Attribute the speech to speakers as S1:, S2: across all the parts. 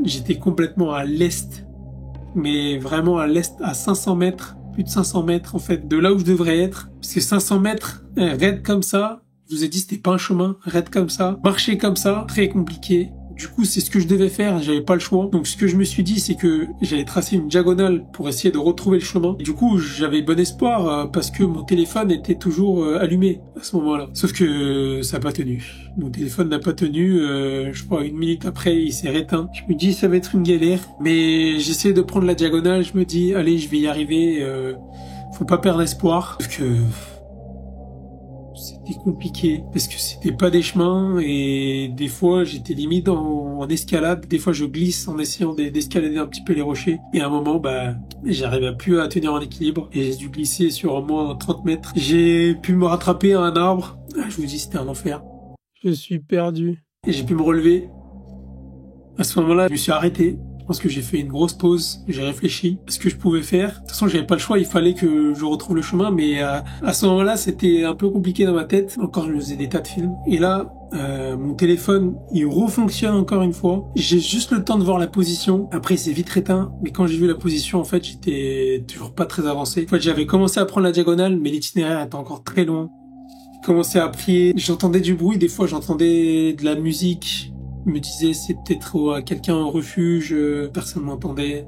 S1: J'étais complètement à l'est, mais vraiment à l'est, à 500 mètres, plus de 500 mètres en fait, de là où je devrais être. Parce que 500 mètres, raide comme ça, je vous ai dit c'était pas un chemin, raide comme ça, marcher comme ça, très compliqué. Du coup, c'est ce que je devais faire, j'avais pas le choix. Donc ce que je me suis dit, c'est que j'allais tracer une diagonale pour essayer de retrouver le chemin. Et du coup, j'avais bon espoir parce que mon téléphone était toujours allumé à ce moment-là. Sauf que ça n'a pas tenu. Mon téléphone n'a pas tenu, je crois 1 minute après, il s'est éteint. Je me dis, ça va être une galère. Mais j'essaie de prendre la diagonale, je me dis, allez, je vais y arriver, faut pas perdre espoir. Sauf que c'était compliqué parce que c'était pas des chemins et des fois j'étais limite en escalade. Des fois je glisse en essayant d'escalader un petit peu les rochers et à un moment j'arrivais plus à tenir en équilibre et j'ai dû glisser sur au moins 30 mètres. J'ai pu me rattraper à un arbre. Je vous dis c'était un enfer. Je suis perdu et j'ai pu me relever. À ce moment-là, je me suis arrêté. Je pense que j'ai fait une grosse pause, j'ai réfléchi à ce que je pouvais faire. De toute façon, j'avais pas le choix, il fallait que je retrouve le chemin, mais à ce moment-là, c'était un peu compliqué dans ma tête. Encore, je me faisais des tas de films. Et là, mon téléphone, il refonctionne encore une fois. J'ai juste le temps de voir la position. Après, il s'est vite éteint. Mais quand j'ai vu la position, en fait, j'étais toujours pas très avancé. En fait, j'avais commencé à prendre la diagonale, mais l'itinéraire était encore très loin. J'ai commencé à prier. J'entendais du bruit. Des fois, j'entendais de la musique. Je me disais c'est peut-être quelqu'un au refuge, personne m'entendait.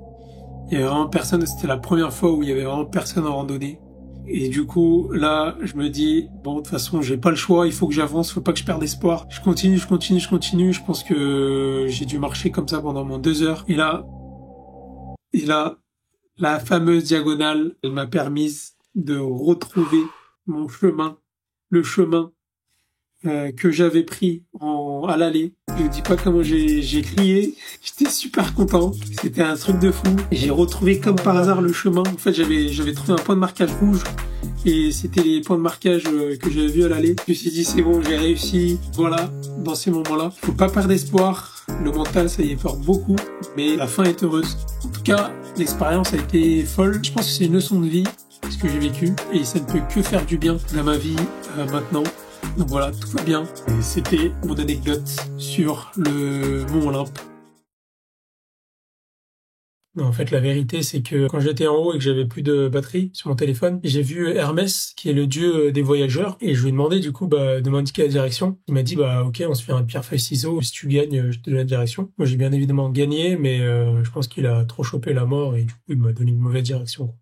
S1: Il y avait vraiment personne, c'était la première fois où il y avait vraiment personne en randonnée. Et du coup, là, je me dis, bon, de toute façon, j'ai pas le choix, il faut que j'avance, faut pas que je perde espoir. Je continue. Je pense que j'ai dû marcher comme ça pendant moins 2 heures. Et là, la fameuse diagonale, elle m'a permise de retrouver mon chemin, le chemin que j'avais pris à l'aller. Je ne dis pas comment j'ai crié. J'étais super content. C'était un truc de fou. J'ai retrouvé comme par hasard le chemin. En fait, j'avais trouvé un point de marquage rouge. Et c'était les points de marquage que j'avais vus à l'aller. Je me suis dit, c'est bon, j'ai réussi. Voilà, dans ces moments-là. Faut pas perdre espoir. Le mental, ça y est fort beaucoup. Mais la fin est heureuse. En tout cas, l'expérience a été folle. Je pense que c'est une leçon de vie, ce que j'ai vécu. Et ça ne peut que faire du bien dans ma vie maintenant. Donc voilà, tout va bien. Et c'était mon anecdote sur le Mont Olympe. Non, en fait, la vérité, c'est que quand j'étais en haut et que j'avais plus de batterie sur mon téléphone, j'ai vu Hermès, qui est le dieu des voyageurs, et je lui ai demandé, du coup, de m'indiquer la direction. Il m'a dit, ok, on se fait un pierre-feuille-ciseaux, si tu gagnes, je te donne la direction. Moi, j'ai bien évidemment gagné, mais je pense qu'il a trop chopé la mort, et du coup, il m'a donné une mauvaise direction.